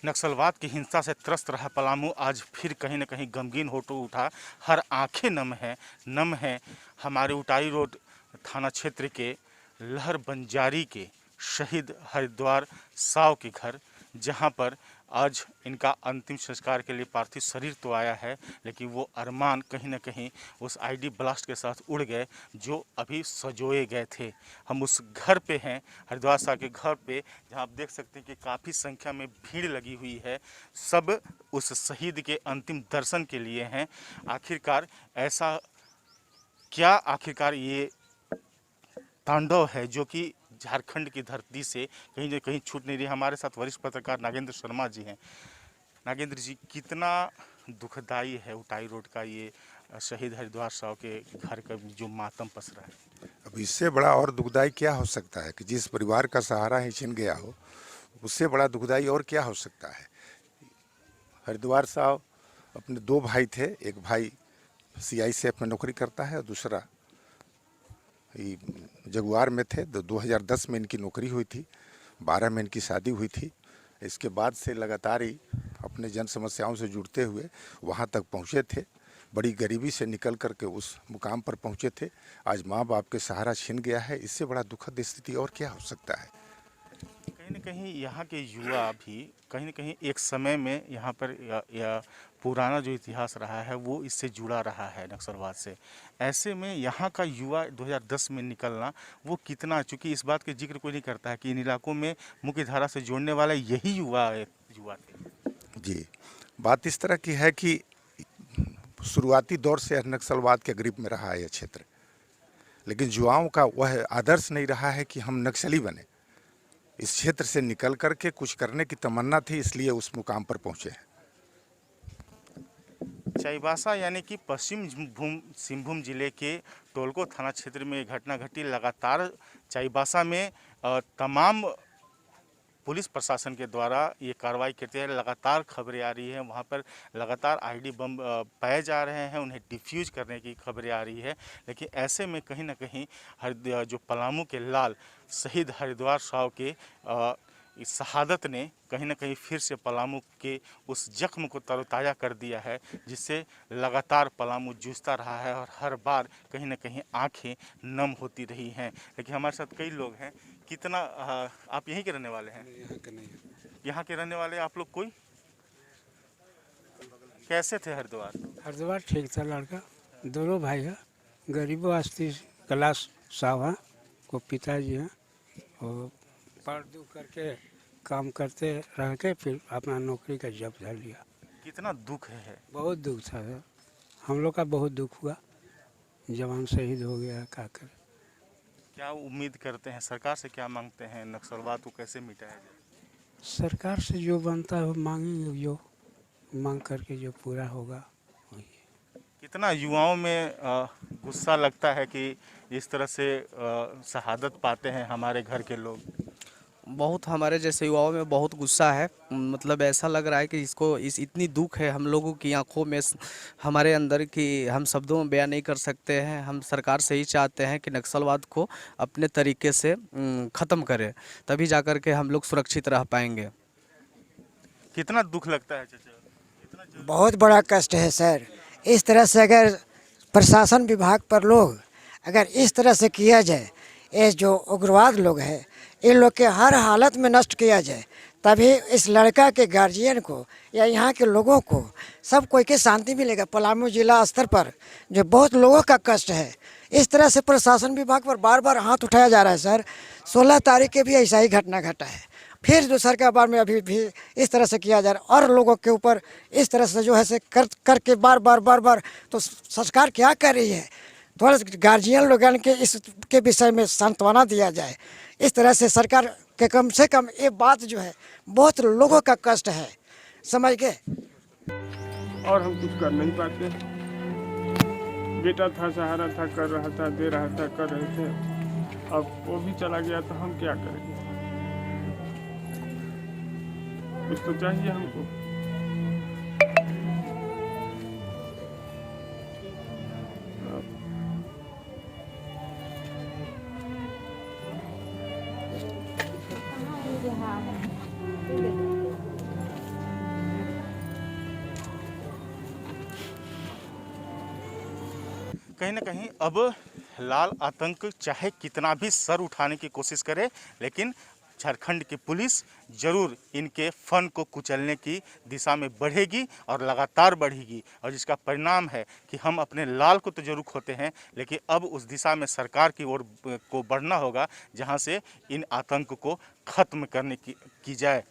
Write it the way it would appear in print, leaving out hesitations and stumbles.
नक्सलवाद की हिंसा से त्रस्त रहा पलामू आज फिर कहीं न कहीं गमगीन हो तो उठा। हर आंखें नम है हमारे उटाई रोड थाना क्षेत्र के लहर बंजारी के शहीद हरिद्वार साव के घर, जहां पर आज इनका अंतिम संस्कार के लिए पार्थिव शरीर तो आया है, लेकिन वो अरमान कहीं न कहीं उस आईडी ब्लास्ट के साथ उड़ गए जो अभी सजोए गए थे। हम उस घर पे हैं, हरिद्वार साहब के घर पे, जहां आप देख सकते हैं कि काफ़ी संख्या में भीड़ लगी हुई है। सब उस शहीद के अंतिम दर्शन के लिए हैं। आखिरकार ऐसा क्या आखिरकार ये तांडव है जो कि झारखंड की धरती से कहीं न कहीं छूट नहीं रही। हमारे साथ वरिष्ठ पत्रकार नागेंद्र शर्मा जी हैं। नागेंद्र जी, कितना दुखदाई है उटाई रोड का ये शहीद हरिद्वार साहब के घर का जो मातम पसरा है। अब इससे बड़ा और दुखदाई क्या हो सकता है कि जिस परिवार का सहारा ही छिन गया हो, उससे बड़ा दुखदाई और क्या हो सकता है। हरिद्वार साहब अपने दो भाई थे, एक भाई सीआईएसएफ में नौकरी करता है और दूसरा जगुआर में थे। 2010 में इनकी नौकरी हुई थी, 12 में इनकी शादी हुई थी। इसके बाद से लगातार ही अपने जन समस्याओं से जुड़ते हुए वहाँ तक पहुँचे थे। बड़ी गरीबी से निकल करके उस मुकाम पर पहुँचे थे। आज माँ बाप के सहारा छिन गया है। इससे बड़ा दुखद स्थिति और क्या हो सकता है। कहीं न कहीं यहाँ के युवा भी कहीं न कहीं एक समय में यहाँ पर या पुराना जो इतिहास रहा है वो इससे जुड़ा रहा है नक्सलवाद से। ऐसे में यहाँ का युवा 2010 में निकलना वो कितना, चूँकि इस बात के जिक्र कोई नहीं करता है कि इन इलाकों में मुख्य धारा से जोड़ने वाला यही युवा थे। जी, बात इस तरह की है कि शुरुआती दौर से नक्सलवाद के ग्रिप में रहा है यह क्षेत्र, लेकिन युवाओं का वह आदर्श नहीं रहा है कि हम नक्सली बने। इस क्षेत्र से निकल करके कुछ करने की तमन्ना थी, इसलिए उस मुकाम पर पहुंचे हैं। चाईबासा यानी कि पश्चिम सिंहभूम जिले के टोलको थाना क्षेत्र में घटना घटी। लगातार चाईबासा में तमाम पुलिस प्रशासन के द्वारा ये कार्रवाई करते हैं। लगातार खबरें आ रही हैं, वहाँ पर लगातार आईडी बम पाए जा रहे हैं, उन्हें डिफ्यूज करने की खबरें आ रही है। लेकिन ऐसे में कहीं ना कहीं जो पलामू के लाल शहीद हरिद्वार साहब के इस शहादत ने कहीं ना कहीं फिर से पलामू के उस जख्म को तरोताज़ा कर दिया है, जिससे लगातार पलामू जूझता रहा है और हर बार कहीं ना कहीं आंखें नम होती रही हैं। लेकिन हमारे साथ कई लोग हैं। कितना आप यहीं के रहने वाले हैं? यहाँ के नहीं है। यहाँ के रहने वाले आप लोग? कोई कैसे थे हरिद्वार? हरिद्वार ठीक था लड़का, दोनों भाई है। गरीबों आस्ती कैलाश साहब हैं को पिताजी हैं, और पढ़ दू करके काम करते रह के फिर अपना नौकरी का जब धर लिया। कितना दुख है। बहुत दुख था सर, हम लोग का बहुत दुख हुआ। जवान शहीद हो गया, क्या करे। क्या उम्मीद करते हैं, सरकार से क्या मांगते हैं, नक्सलवाद को कैसे मिटाया जाए? सरकार से जो बनता है वो मांगेंगे, जो मांग करके जो पूरा होगा वही। कितना युवाओं में गुस्सा लगता है कि इस तरह से शहादत पाते हैं हमारे घर के लोग। बहुत हमारे जैसे युवाओं में बहुत गुस्सा है। मतलब ऐसा लग रहा है कि इसको इतनी दुख है हम लोगों की आंखों में, हमारे अंदर, कि हम शब्दों में बयान नहीं कर सकते हैं। हम सरकार से ही चाहते हैं कि नक्सलवाद को अपने तरीके से ख़त्म करे, तभी जाकर के हम लोग सुरक्षित रह पाएंगे। कितना दुख लगता है चाचा? बहुत बड़ा कष्ट है सर। इस तरह से अगर प्रशासन विभाग पर लोग अगर इस तरह से किया जाए, ये जो उग्रवाद लोग हैं इन लोग के हर हालत में नष्ट किया जाए, तभी इस लड़का के गार्जियन को या यहाँ के लोगों को सब कोई के शांति मिलेगा। पलामू जिला स्तर पर जो बहुत लोगों का कष्ट है, इस तरह से प्रशासन विभाग पर बार बार हाथ उठाया जा रहा है सर। 16 तारीख के भी ऐसा ही घटना घटा है, फिर दूसर के बार में अभी भी इस तरह से किया जा रहा है, और लोगों के ऊपर इस तरह से जो है से करके बार बार तो सरकार क्या कर रही है? थोड़ा गार्जियन लोगों के इसके विषय में सांत्वना दिया जाए। इस तरह से सरकार के कम से कम ये बात जो है, बहुत लोगों का कष्ट है, समझ गए। और हम कुछ कर नहीं पाते। बेटा था, सहारा था, कर रहा था, दे रहा था, कर रहे थे। अब वो भी चला गया तो हम क्या करेंगे? कुछ तो चाहिए हमको। कहीं ना कहीं अब लाल आतंक चाहे कितना भी सर उठाने की कोशिश करे, लेकिन झारखंड की पुलिस जरूर इनके फन को कुचलने की दिशा में बढ़ेगी और लगातार बढ़ेगी, और जिसका परिणाम है कि हम अपने लाल को तो जरूर खोते हैं, लेकिन अब उस दिशा में सरकार की ओर को बढ़ना होगा जहां से इन आतंक को खत्म करने की जाए।